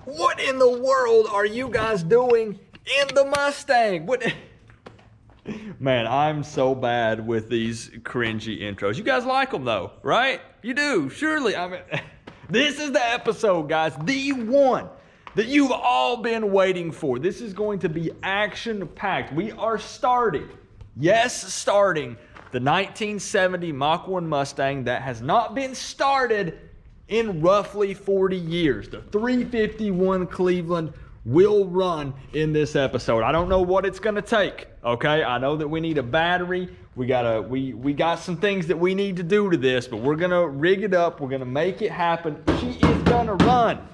What in the world are you guys doing in the Mustang? What? Man, I'm so bad with these cringy intros. You guys like them though, right? You do, surely. I mean, this is the episode, guys, the one that you've all been waiting for. This is going to be action-packed. We are starting the 1970 Mach 1 Mustang that has not been started in roughly 40 years. The 351 Cleveland will run in this episode. I don't know what it's gonna take, okay? I know that we need a battery. We got some things that we need to do to this, but we're gonna rig it up. We're gonna make it happen. She is gonna run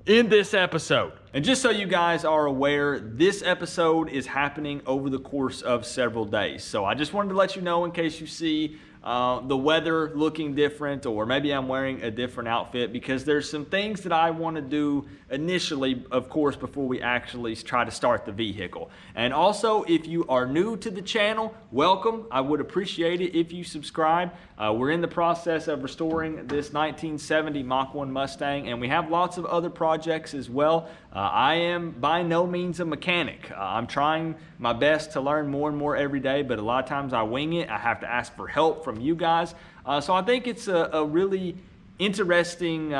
in this episode. And just so you guys are aware, this episode is happening over the course of several days. So I just wanted to let you know in case you see the weather looking different, or maybe I'm wearing a different outfit, because there's some things that I want to do initially, of course, before we actually try to start the vehicle. And also, if you are new to the channel, welcome. I would appreciate it if you subscribe. We're in the process of restoring this 1970 Mach 1 Mustang, and we have lots of other projects as well. I am by no means a mechanic. I'm trying my best to learn more and more every day, but a lot of times I wing it. I have to ask for help from you guys. So I think it's a really interesting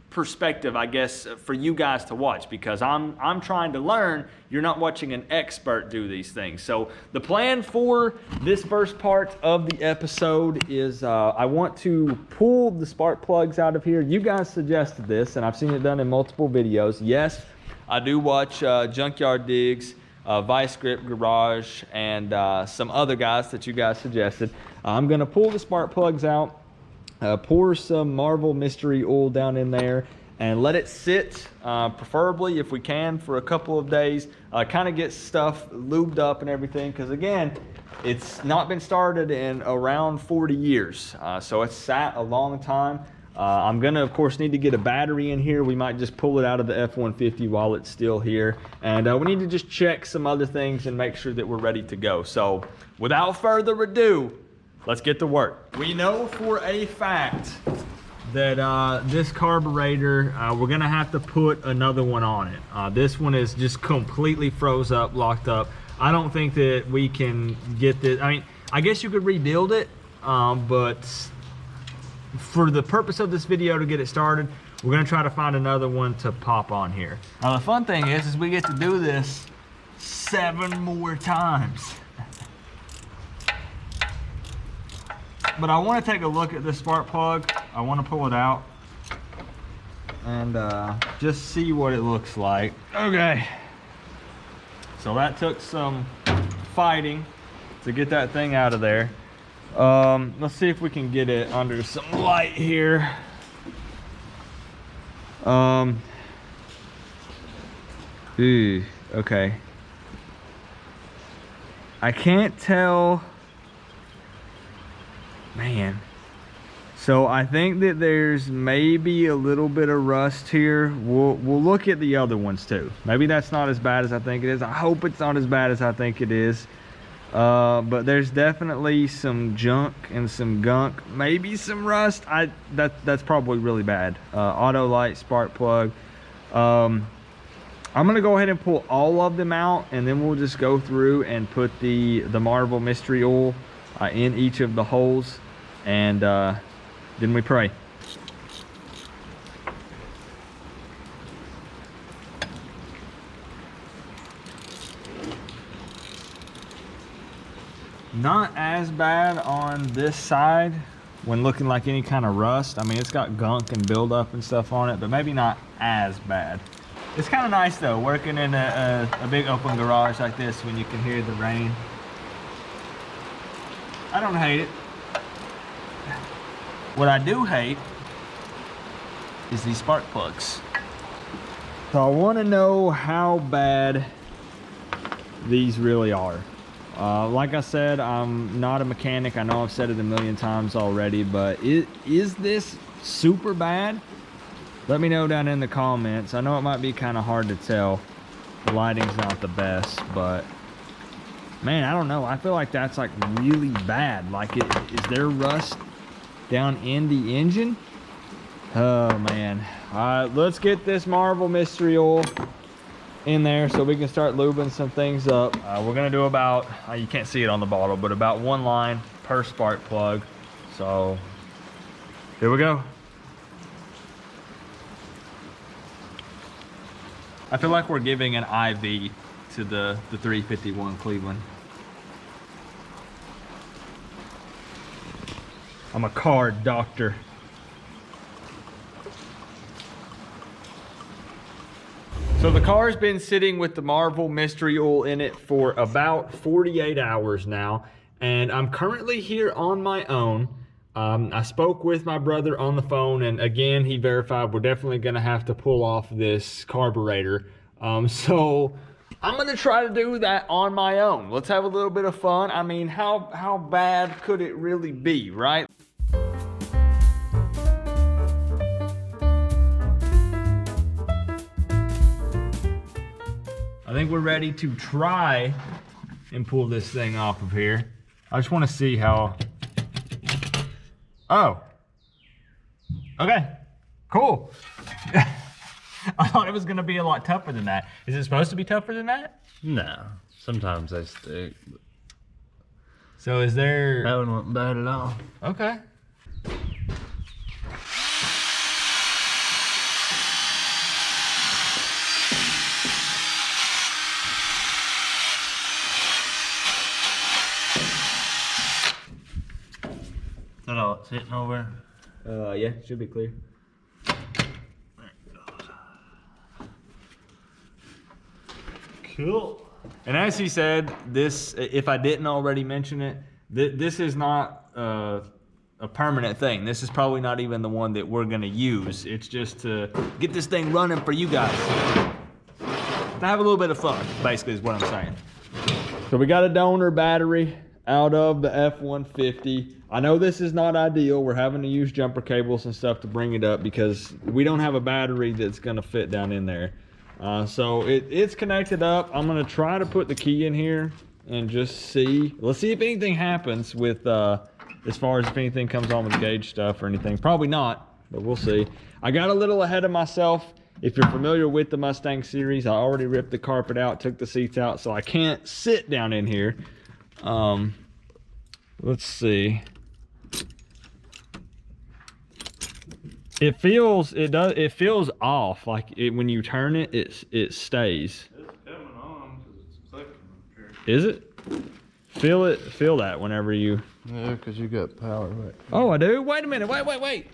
perspective, I guess, for you guys to watch, because I'm trying to learn. You're not watching an expert do these things. So the plan for this first part of the episode is I want to pull the spark plugs out of here. You guys suggested this, and I've seen it done in multiple videos. Yes, I do watch Junkyard Digs, Vice Grip Garage, and some other guys that you guys suggested. I'm gonna pull the spark plugs out, pour some Marvel Mystery Oil down in there, and let it sit, preferably if we can, for a couple of days. Kind of get stuff lubed up and everything, because again, it's not been started in around 40 years, so it's sat a long time. I'm gonna, of course, need to get a battery in here. We might just pull it out of the F-150 while it's still here. And we need to just check some other things and make sure that we're ready to go. So without further ado, let's get to work. We know for a fact that this carburetor, we're gonna have to put another one on it. This one is just completely froze up, locked up. I don't think that we can get this. I mean, I guess you could rebuild it, but for the purpose of this video, to get it started, we're gonna try to find another one to pop on here. Now the fun thing is we get to do this 7 more times. But I want to take a look at this spark plug. I want to pull it out and just see what it looks like. Okay, so that took some fighting to get that thing out of there. Let's see if we can get it under some light here. Ooh, okay. I can't tell. Man. So I think that there's maybe a little bit of rust here. We'll look at the other ones too. Maybe that's not as bad as I think it is. I hope it's not as bad as I think it is. But there's definitely some junk and some gunk, maybe some rust. That's probably really bad. Auto light, spark plug. I'm gonna go ahead and pull all of them out, and then we'll just go through and put the Marvel Mystery Oil in each of the holes, and then we pray. Not as bad on this side when looking like any kind of rust. I mean, it's got gunk and buildup and stuff on it, but maybe not as bad. It's kind of nice though, working in a big open garage like this when you can hear the rain. I don't hate it. What I do hate is these spark plugs. So I want to know how bad these really are. Like I said, I'm not a mechanic. I know I've said it a million times already, but is this super bad? Let me know down in the comments. I know it might be kind of hard to tell. The lighting's not the best, but man, I don't know. I feel like that's like really bad. Like, is there rust down in the engine? Oh man. All right, let's get this Marvel mystery oil in there so we can start lubing some things up. We're gonna do about, you can't see it on the bottle, but about 1 line per spark plug. So here we go. I feel like we're giving an IV to the 351 Cleveland. I'm a car doctor. So the car's been sitting with the Marvel mystery oil in it for about 48 hours now, and I'm currently here on my own. I spoke with my brother on the phone, and again, he verified we're definitely gonna have to pull off this carburetor. So I'm gonna try to do that on my own. Let's have a little bit of fun. I mean, how bad could it really be, right? I think we're ready to try and pull this thing off of here. I just want to see how. Oh. Okay. Cool. I thought it was going to be a lot tougher than that. Is it supposed to be tougher than that? No. Sometimes they stick. So is there... That one wasn't bad at all. Okay. Is that all it's hitting over? Yeah, should be clear. Cool. And as he said, this, if I didn't already mention it, this is not a permanent thing. This is probably not even the one that we're gonna use. It's just to get this thing running for you guys. To have a little bit of fun, basically is what I'm saying. So we got a donor battery out of the F-150. I know this is not ideal. We're having to use jumper cables and stuff to bring it up because we don't have a battery that's gonna fit down in there. So it's connected up. I'm gonna try to put the key in here and just see. Let's see if anything happens with, as far as if anything comes on with the gauge stuff or anything. Probably not, but we'll see. I got a little ahead of myself. If you're familiar with the Mustang series, I already ripped the carpet out, took the seats out, so I can't sit down in here. Let's see. It feels off. Like when you turn it, it stays. It's coming on because it's clicking up here. Is it? Feel that whenever you. Yeah, because you got power right. Oh, I do. Wait a minute. Wait.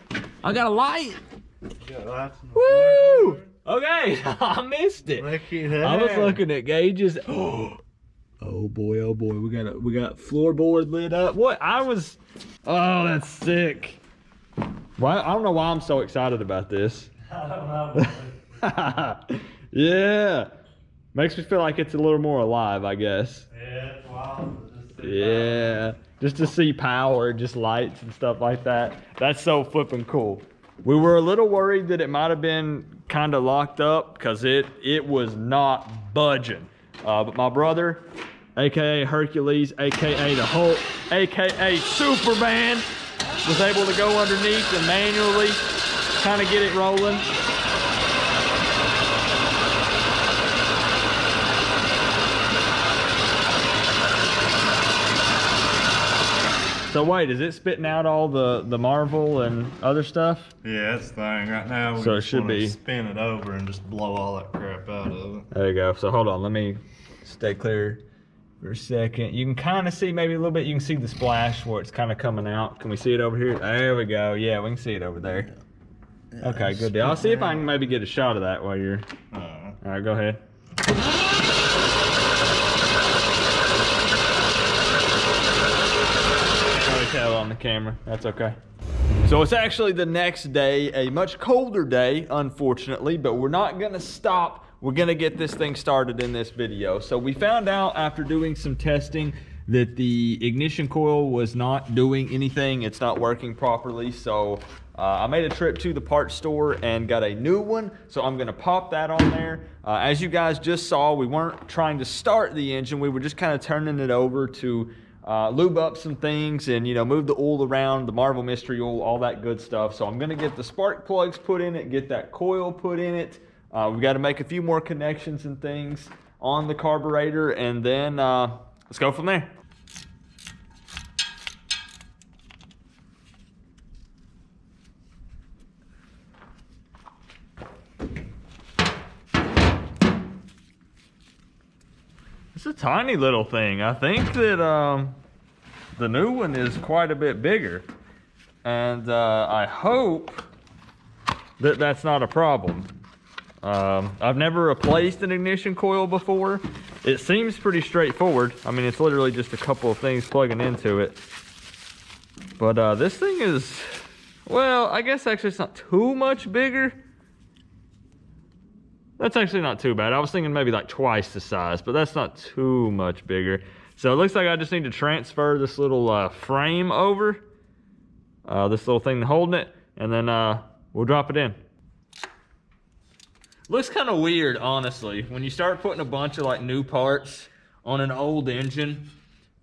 I got a light. You got lights in the Woo! Okay, I missed it. Looky there. I was looking at gauges. Oh boy. We got floorboard lit up. What? Oh, that's sick. Well, I don't know why I'm so excited about this. I don't know. Yeah. Makes me feel like it's a little more alive, I guess. Yeah, it's wild. Yeah. Just to see power, just lights and stuff like that. That's so flipping cool. We were a little worried that it might have been kind of locked up because it was not budging. But my brother, AKA Hercules, AKA the Hulk, AKA Superman, was able to go underneath and manually kind of get it rolling. So wait, is it spitting out all the Marvel and other stuff? Yeah, that's the thing. Right now, we So it just should wanna be- spin it over and just blow all that crap out of it. There you go. So hold on, let me stay clear for a second. You can kind of see maybe a little bit. You can see the splash where it's kind of coming out. Can we see it over here? There we go. Yeah, we can see it over there. Okay, good deal. I'll see if I can maybe get a shot of that while you're... All right, go ahead. Probably tell on the camera. That's okay. So it's actually the next day, a much colder day, unfortunately, but we're not gonna stop. We're gonna get this thing started in this video. So we found out after doing some testing that the ignition coil was not doing anything. It's not working properly. So I made a trip to the parts store and got a new one. So I'm gonna pop that on there. As you guys just saw, we weren't trying to start the engine. We were just kind of turning it over to lube up some things and, move the oil around, the Marvel Mystery Oil, all that good stuff. So I'm gonna get the spark plugs put in it, get that coil put in it. We've got to make a few more connections and things on the carburetor, and then let's go from there. It's a tiny little thing. I think that the new one is quite a bit bigger, and I hope that that's not a problem. I've never replaced an ignition coil before. It seems pretty straightforward. I mean, it's literally just a couple of things plugging into it. But this thing is, well, I guess actually it's not too much bigger. That's actually not too bad. I was thinking maybe like twice the size, but that's not too much bigger. So it looks like I just need to transfer this little frame over, this little thing holding it, and then we'll drop it in. Looks kind of weird, honestly, when you start putting a bunch of like new parts on an old engine.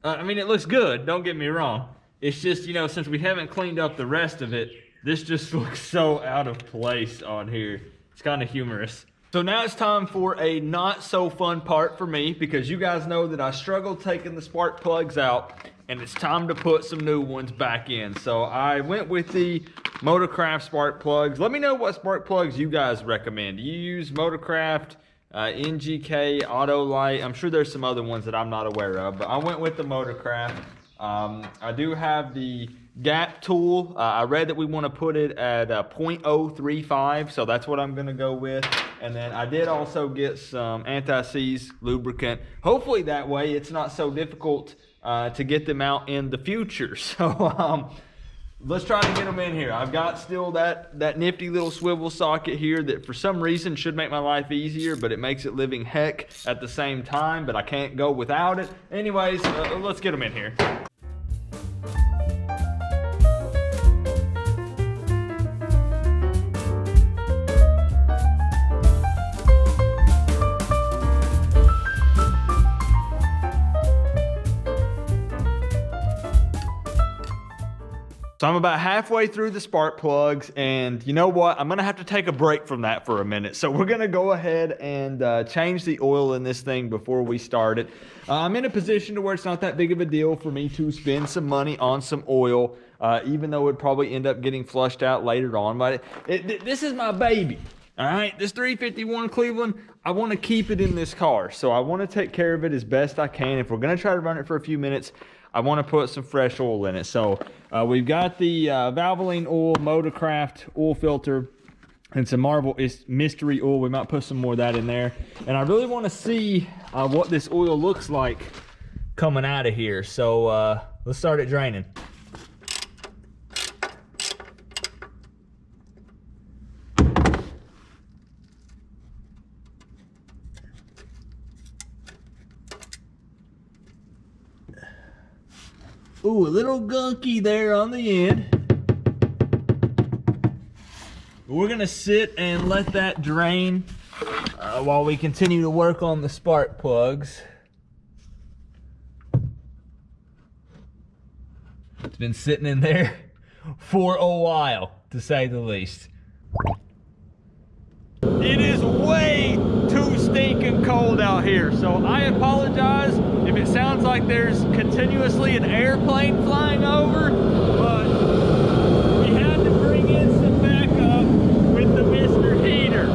I mean, it looks good, don't get me wrong. It's just, since we haven't cleaned up the rest of it, this just looks so out of place on here. It's kind of humorous. So now it's time for a not so fun part for me, because you guys know that I struggled taking the spark plugs out, and it's time to put some new ones back in. So I went with the Motorcraft spark plugs. Let me know what spark plugs you guys recommend. Do you use Motorcraft, NGK, Autolite? I'm sure there's some other ones that I'm not aware of, but I went with the Motorcraft. I do have the gap tool. I read that we want to put it at 0.035, so that's what I'm going to go with. And then I did also get some anti-seize lubricant. Hopefully that way it's not so difficult to get them out in the future. So let's try to get them in here. I've got still that nifty little swivel socket here that for some reason should make my life easier, but it makes it living heck at the same time, but I can't go without it. Anyways, let's get them in here. So I'm about halfway through the spark plugs, and you know what? I'm gonna have to take a break from that for a minute. So we're gonna go ahead and change the oil in this thing before we start it. I'm in a position to where it's not that big of a deal for me to spend some money on some oil, even though it'd probably end up getting flushed out later on. But this is my baby, all right? This 351 Cleveland, I wanna keep it in this car. So I wanna take care of it as best I can. If we're gonna try to run it for a few minutes, I want to put some fresh oil in it. So we've got the Valvoline oil, Motorcraft oil filter, and some Marvel Mystery Oil. We might put some more of that in there. And I really want to see what this oil looks like coming out of here. So let's start it draining. Ooh, a little gunky there on the end. We're gonna sit and let that drain while we continue to work on the spark plugs. It's been sitting in there for a while, to say the least. It is way too stinking cold out here, so I apologize if it sounds like there's continuously an airplane flying over, but we had to bring in some backup with the Mr. Heater.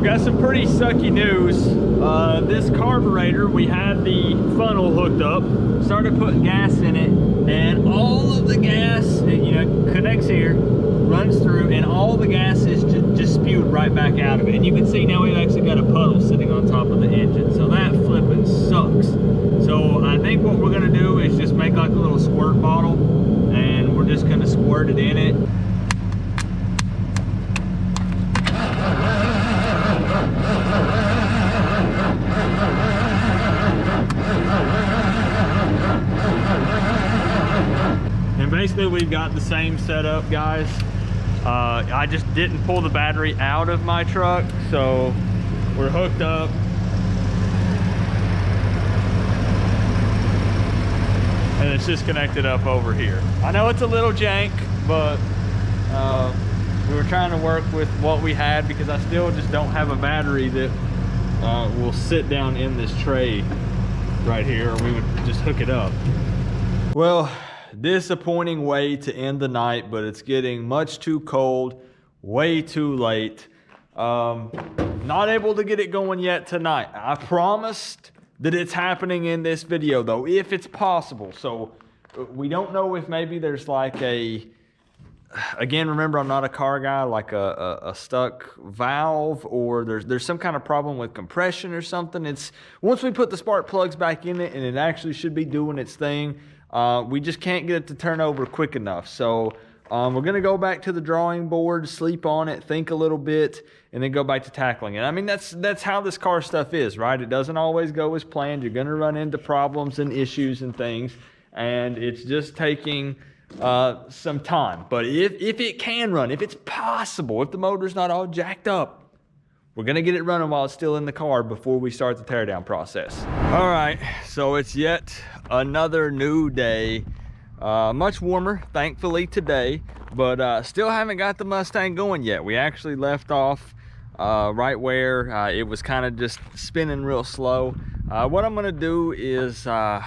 Got some pretty sucky news. This carburetor, we had the funnel hooked up, started putting gas in it, and all of the gas, connects here, runs through, and all the gas is just spewed right back out of it. And you can see now we've actually got a puddle sitting on top of the engine, so that flipping sucks. So I think what we're gonna do is just make like a little squirt bottle, and we're just gonna squirt it in it. basically we've got the same setup, guys. I just didn't pull the battery out of my truck, so we're hooked up. And it's just connected up over here. I know it's a little jank, but we were trying to work with what we had because I still just don't have a battery that will sit down in this tray right here, or we would just hook it up. Well, disappointing way to end the night, but it's getting much too cold, way too late. Not able to get it going yet tonight. I promised that it's happening in this video though, if it's possible. So we don't know if maybe there's like again, remember I'm not a car guy, like a stuck valve, or there's some kind of problem with compression or something. It's once we put the spark plugs back in it and it actually should be doing its thing, we just can't get it to turn over quick enough. So we're gonna go back to the drawing board, sleep on it, think a little bit, and then go back to tackling it. I mean, that's how this car stuff is, right? It doesn't always go as planned. You're gonna run into problems and issues and things, and it's just taking some time. But if it can run, if it's possible, if the motor's not all jacked up, we're gonna get it running while it's still in the car before we start the teardown process. All right, so it's yet another new day. Much warmer, thankfully, today, but still haven't got the Mustang going yet. We actually left off right where it was kind of just spinning real slow. What I'm gonna do is I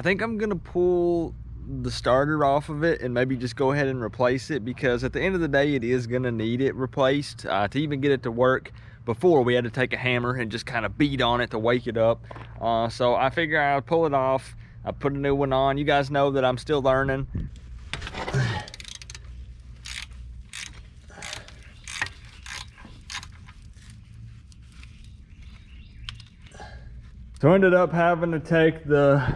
think I'm gonna pull the starter off of it and maybe just go ahead and replace it, because at the end of the day it is gonna need it replaced. To even get it to work, before we had to take a hammer and just kind of beat on it to wake it up. So I figure I'll pull it off. I put a new one on. You guys know that I'm still learning. So I ended up having to take the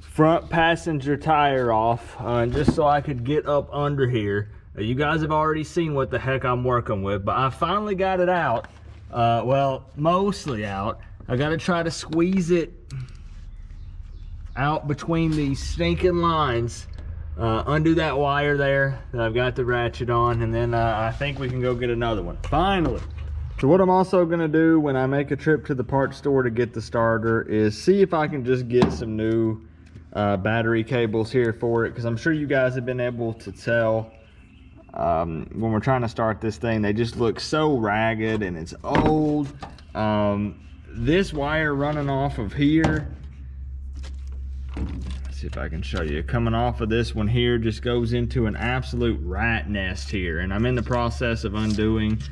front passenger tire off just so I could get up under here. You guys have already seen what the heck I'm working with, but I finally got it out. Well, mostly out. I gotta try to squeeze it out between these stinking lines, undo that wire there that I've got the ratchet on, and then I think we can go get another one, finally. So what I'm also gonna do when I make a trip to the parts store to get the starter is see if I can just get some new battery cables here for it, because I'm sure you guys have been able to tell when we're trying to start this thing, they just look so ragged and it's old. This wire running off of here, let's see if I can show you, coming off of this one here just goes into an absolute rat nest here, and I'm in the process of undoing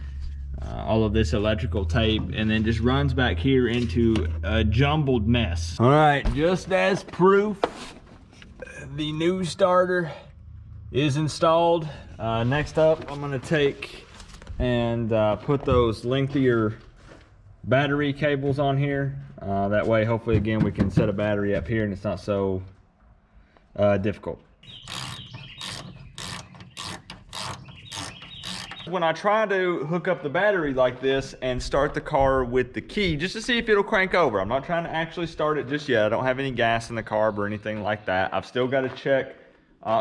all of this electrical tape, and then just runs back here into a jumbled mess. All right, just as proof, the new starter is installed. Next up, I'm gonna take and put those lengthier battery cables on here. That way, hopefully, again, we can set a battery up here and it's not so difficult. When I try to hook up the battery like this and start the car with the key, just to see if it'll crank over. I'm not trying to actually start it just yet. I don't have any gas in the carb or anything like that. I've still got to check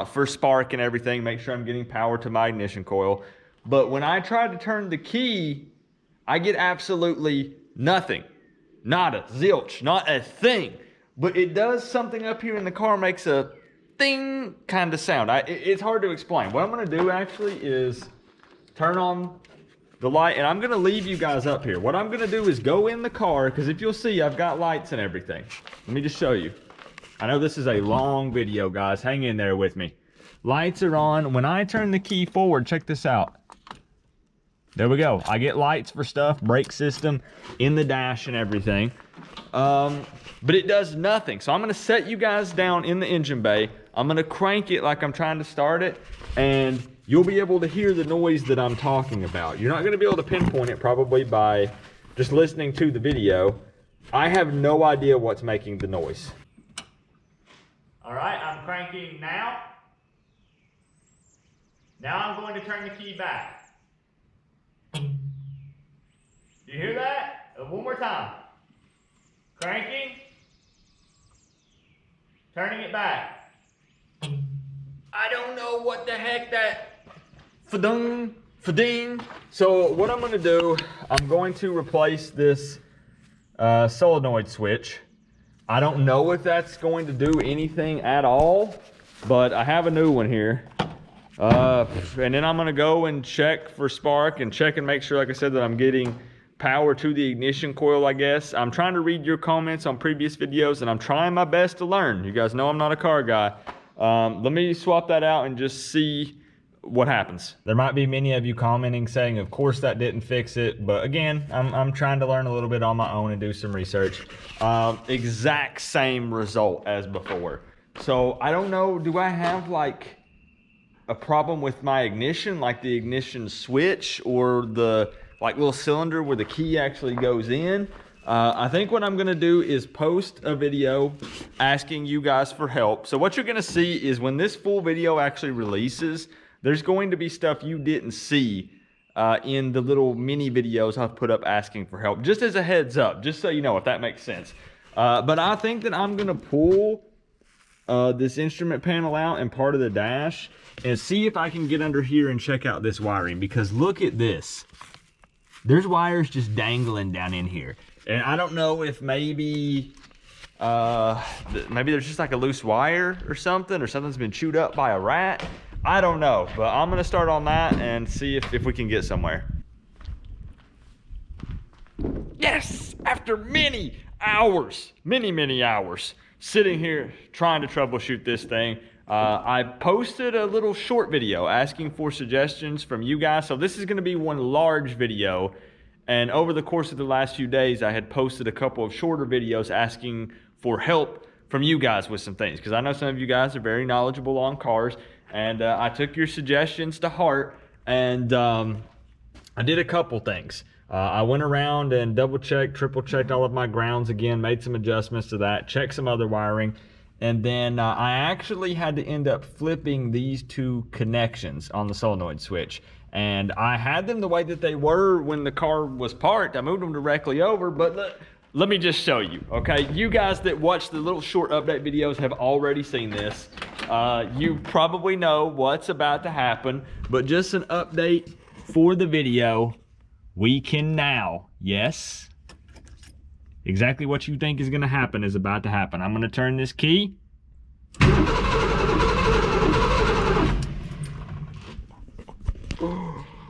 for spark and everything, make sure I'm getting power to my ignition coil. But when I try to turn the key, I get absolutely nothing. Nada, zilch, not a thing. But it does something up here in the car, makes a thing kind of sound. It's hard to explain. What I'm gonna do actually is turn on the light, and I'm gonna leave you guys up here. What I'm gonna do is go in the car, because if you'll see, I've got lights and everything. Let me just show you. I know this is a long video, guys. Hang in there with me. Lights are on. When I turn the key forward, check this out. There we go. I get lights for stuff, brake system in the dash and everything. But it does nothing. So I'm gonna set you guys down in the engine bay. I'm gonna crank it like I'm trying to start it, and you'll be able to hear the noise that I'm talking about. You're not gonna be able to pinpoint it probably by just listening to the video. I have no idea what's making the noise. All right, I'm cranking now. Now I'm going to turn the key back. Do you hear that? One more time. Cranking. Turning it back. I don't know what the heck that fading. So what I'm gonna do, I'm going to replace this solenoid switch. I don't know if that's going to do anything at all, but I have a new one here. And then I'm gonna go and check for spark and check and make sure, like I said, that I'm getting power to the ignition coil, I guess. I'm trying to read your comments on previous videos and I'm trying my best to learn. You guys know I'm not a car guy. Let me swap that out and just see what happens. There might be many of you commenting saying, of course that didn't fix it. But again, I'm trying to learn a little bit on my own and do some research. Exact same result as before. So I don't know, do I have like a problem with my ignition, like the ignition switch or the like little cylinder where the key actually goes in? I think what I'm gonna do is post a video asking you guys for help. So what you're gonna see is when this full video actually releases, there's going to be stuff you didn't see in the little mini videos I've put up asking for help, just as a heads up, just so you know, if that makes sense. But I think that I'm gonna pull this instrument panel out and part of the dash and see if I can get under here and check out this wiring, because look at this. There's wires just dangling down in here. And I don't know if maybe there's just like a loose wire or something's been chewed up by a rat. I don't know, but I'm gonna start on that and see if we can get somewhere. Yes, after many hours sitting here trying to troubleshoot this thing, I posted a little short video asking for suggestions from you guys. So this is gonna be one large video. And over the course of the last few days, I had posted a couple of shorter videos asking for help from you guys with some things, because I know some of you guys are very knowledgeable on cars, and I took your suggestions to heart, and I did a couple things. I went around and double checked, triple checked all of my grounds again, made some adjustments to that, checked some other wiring, and then I actually had to end up flipping these two connections on the solenoid switch. And I had them the way that they were when the car was parked. I moved them directly over, but let me just show you, okay? You guys that watch the little short update videos have already seen this. You probably know what's about to happen, but just an update for the video. We can now, yes, exactly what you think is gonna happen is about to happen. I'm gonna turn this key.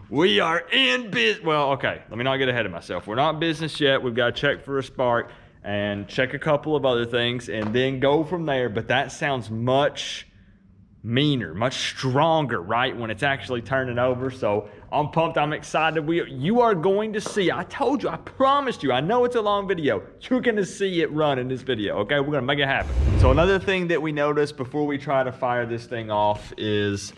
We are in business. Well, okay, let me not get ahead of myself. We're not in business yet. We've got to check for a spark and check a couple of other things and then go from there. But that sounds much meaner, much stronger, right, when it's actually turning over. So I'm pumped. I'm excited. You are going to see. I told you. I promised you. I know it's a long video. You're going to see it run in this video, okay? We're going to make it happen. So another thing that we noticed before we try to fire this thing off is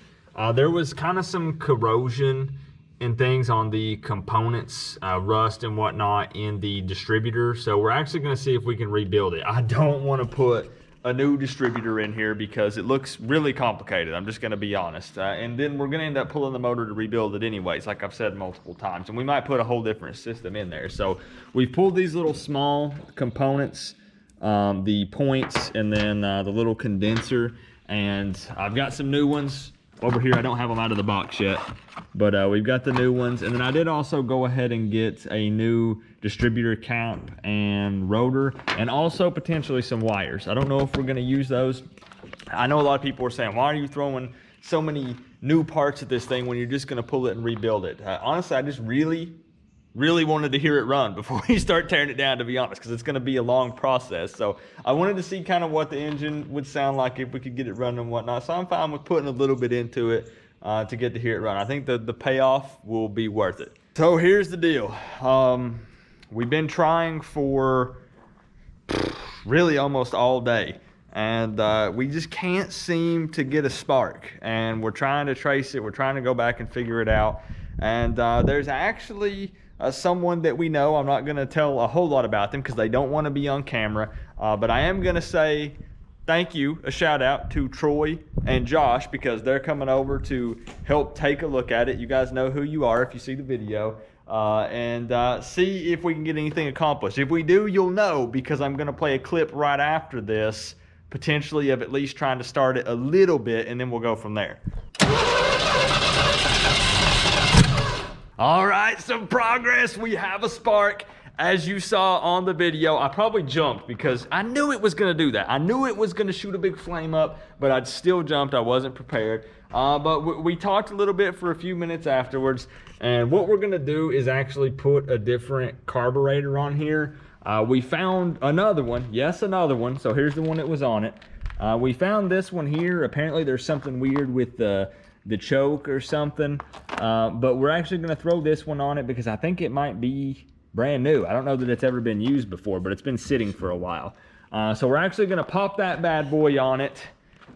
there was kind of some corrosion and things on the components, rust and whatnot in the distributor. So we're actually gonna see if we can rebuild it. I don't wanna put a new distributor in here because it looks really complicated. I'm just gonna be honest. And then we're gonna end up pulling the motor to rebuild it anyways, like I've said multiple times. And we might put a whole different system in there. So we pulled these little small components, the points, and then the little condenser. And I've got some new ones over here. I don't have them out of the box yet, but we've got the new ones. And then I did also go ahead and get a new distributor cap and rotor, and also potentially some wires. I don't know if we're going to use those. I know a lot of people are saying, why are you throwing so many new parts at this thing when you're just going to pull it and rebuild it? Honestly, I just really wanted to hear it run before we start tearing it down, to be honest, because it's going to be a long process. So I wanted to see kind of what the engine would sound like if we could get it running and whatnot. So I'm fine with putting a little bit into it to get to hear it run. I think the payoff will be worth it. So here's the deal. We've been trying for really almost all day, and we just can't seem to get a spark. And we're trying to trace it. We're trying to go back and figure it out. And there's actually someone that we know. I'm not going to tell a whole lot about them because they don't want to be on camera, but I am going to say thank you, a shout out to Troy and Josh, because they're coming over to help take a look at it. You guys know who you are if you see the video, and see if we can get anything accomplished. If we do, you'll know, because I'm going to play a clip right after this potentially of at least trying to start it a little bit, and then we'll go from there. All right, some progress. We have a spark. As you saw on the video, I probably jumped because I knew it was gonna do that. I knew it was gonna shoot a big flame up, but I'd still jumped. I wasn't prepared. But we talked a little bit for a few minutes afterwards, and what we're gonna do is actually put a different carburetor on here. We found another one. Yes, another one. So here's the one that was on it. We found this one here. Apparently there's something weird with the choke or something. But we're actually gonna throw this one on it because I think it might be brand new. I don't know that it's ever been used before, but it's been sitting for a while. So we're actually gonna pop that bad boy on it.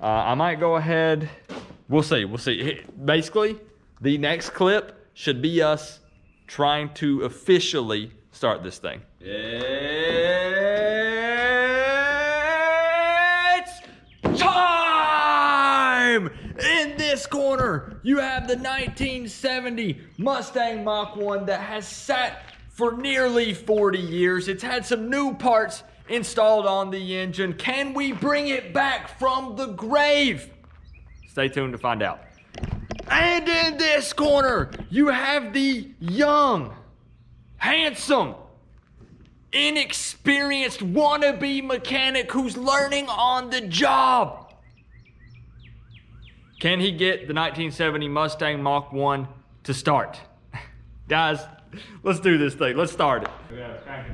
I might go ahead, we'll see. Basically, the next clip should be us trying to officially start this thing. It's time! In this corner, you have the 1970 Mustang Mach 1 that has sat for nearly 40 years. It's had some new parts installed on the engine. Can we bring it back from the grave? Stay tuned to find out. And in this corner, you have the young, handsome, inexperienced wannabe mechanic who's learning on the job. Can he get the 1970 Mustang Mach 1 to start? Guys, let's do this thing. Let's start it. Yeah, crank it.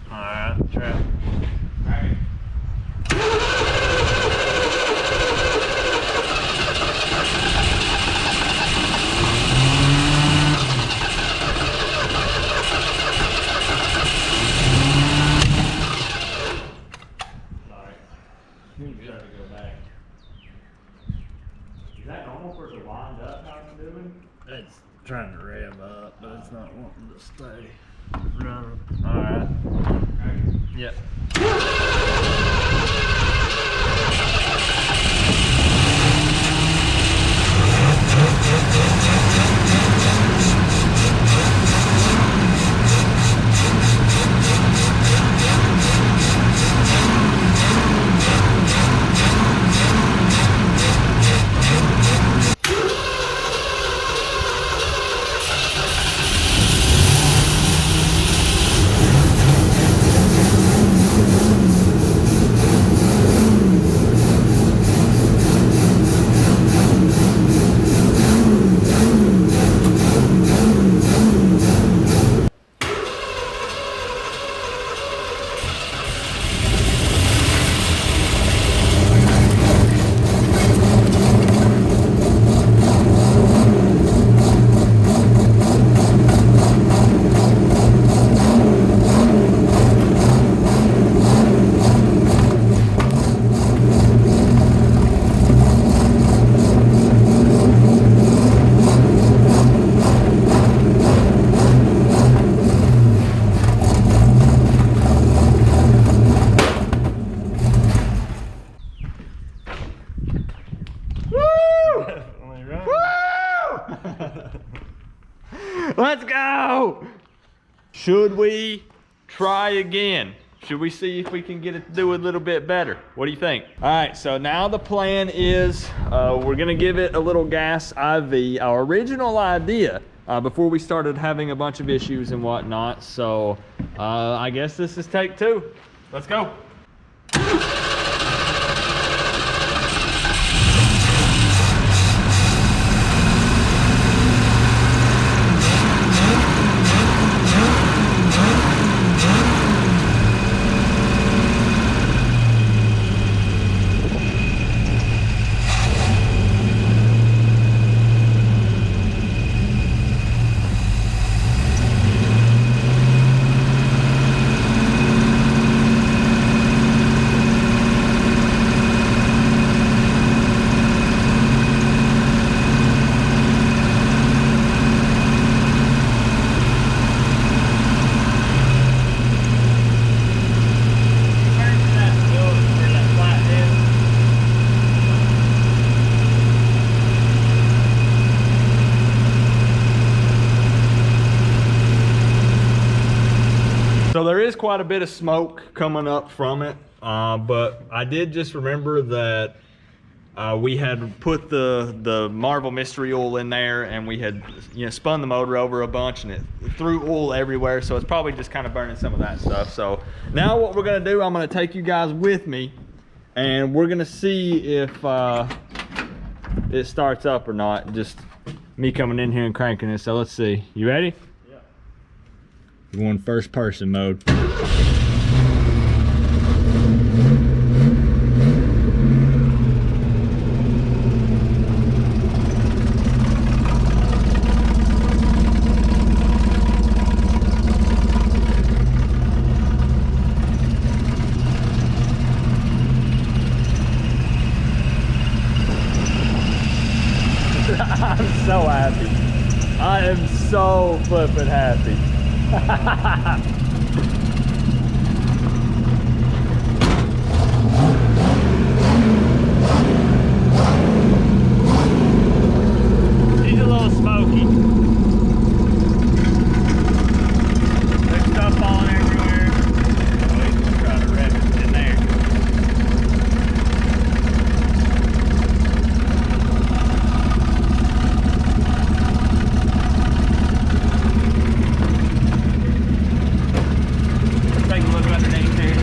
Alright, trap. Crank it. You have to go back. Is that normal for it to wind up how it's doing? It's trying to rev up, but it's not wanting to stay running. Alright. Yep. Let's go! Should we try again? Should we see if we can get it to do a little bit better? What do you think? All right, so now the plan is we're gonna give it a little gas IV. Our original idea, before we started having a bunch of issues and whatnot, so I guess this is take two. Let's go. there is quite a bit of smoke coming up from it, but I did just remember that we had put the Marvel Mystery Oil in there, and we had spun the motor over a bunch, and it threw oil everywhere, so it's probably just kind of burning some of that stuff. So now what we're gonna do, I'm gonna take you guys with me, and we're gonna see if it starts up or not. Just me coming in here and cranking it. So let's see. You ready? Yeah. We're going first person mode. I'm so happy. I am so flippin' happy. She's a little smoky. There's stuff falling everywhere. Let's try to rev it in there. Take a look underneath there.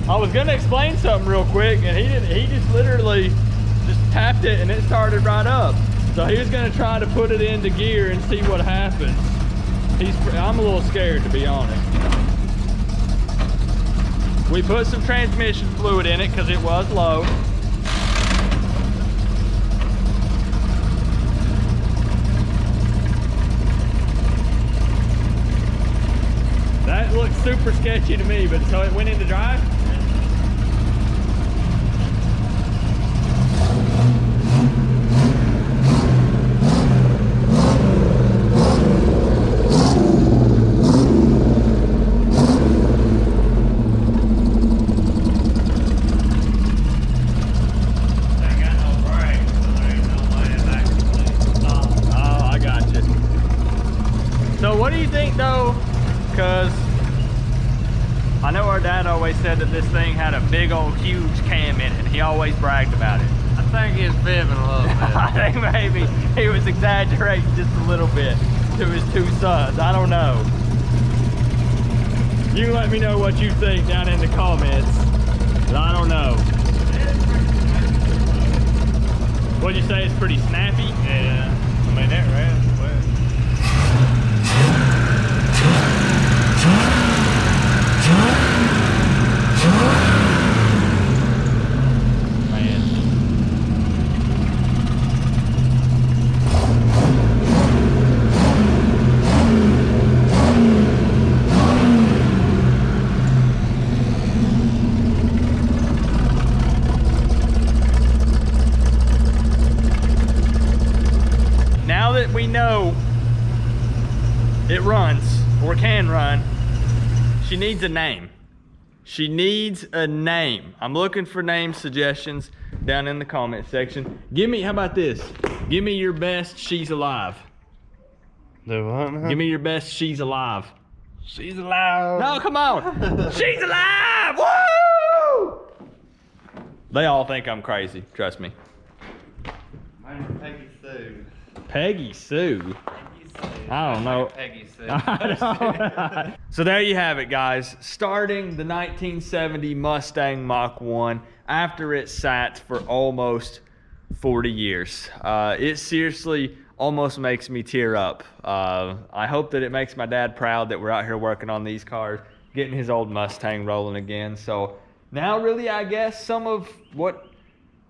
I was gonna explain something real quick, and he just literally just tapped it and it started right up. So he was gonna try to put it into gear and see what happens. I'm a little scared, to be honest. We put some transmission fluid in it because it was low. That looks super sketchy to me, but so it went into drive? What do you think though? Because I know our dad always said that this thing had a big old huge cam in it. He always bragged about it. I think he's fibbing a little bit. I think maybe he was exaggerating just a little bit to his two sons. I don't know. You let me know what you think down in the comments. I don't know. What'd you say? It's pretty snappy? Yeah. I mean, that ran quick. Now that we know it runs or can run, she needs a name. She needs a name. I'm looking for name suggestions down in the comment section. Give me, how about this? Give me your best She's Alive. Do what now? Give me your best She's Alive. She's alive. No, come on. She's alive! Woo! They all think I'm crazy, trust me. My name's Peggy Sue. Peggy Sue? I don't know. Peggy Sue. So there you have it, guys. Starting the 1970 Mustang Mach 1 after it sat for almost 40 years. It seriously almost makes me tear up. I hope that it makes my dad proud that we're out here working on these cars, getting his old Mustang rolling again. So now really, I guess, some of what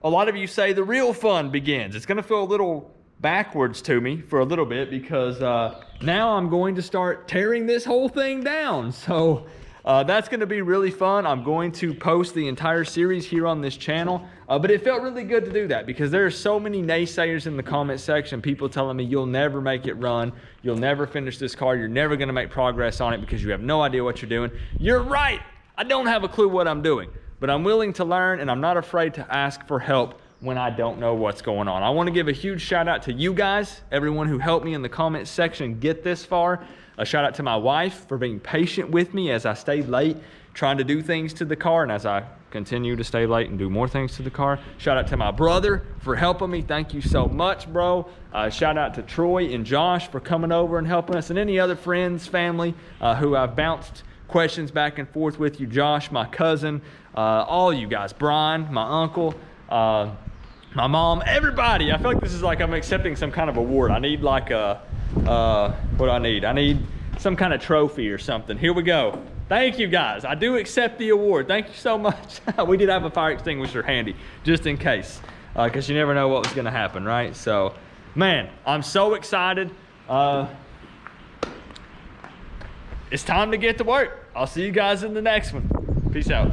a lot of you say the real fun begins. It's gonna feel a little backwards to me for a little bit because now I'm going to start tearing this whole thing down. So That's going to be really fun. I'm going to post the entire series here on this channel, but it felt really good to do that because there are so many naysayers in the comment section, people telling me you'll never make it run, you'll never finish this car, you're never going to make progress on it because you have no idea what you're doing. You're right. I don't have a clue what I'm doing, but I'm willing to learn and I'm not afraid to ask for help when I don't know what's going on. I want to give a huge shout out to you guys, everyone who helped me in the comment section get this far. A shout out to my wife for being patient with me as I stayed late trying to do things to the car and as I continue to stay late and do more things to the car. Shout out to my brother for helping me. Thank you so much, bro. Shout out to Troy and Josh for coming over and helping us, and any other friends, family who I've bounced questions back and forth with. You, Josh, my cousin, all you guys, Brian, my uncle, my mom, everybody. I feel like this is like I'm accepting some kind of award. I need like a, what do I need? I need some kind of trophy or something. Here we go. Thank you guys. I do accept the award. Thank you so much. We did have a fire extinguisher handy just in case, because you never know what was going to happen, right? So, man, I'm so excited. It's time to get to work. I'll see you guys in the next one. Peace out.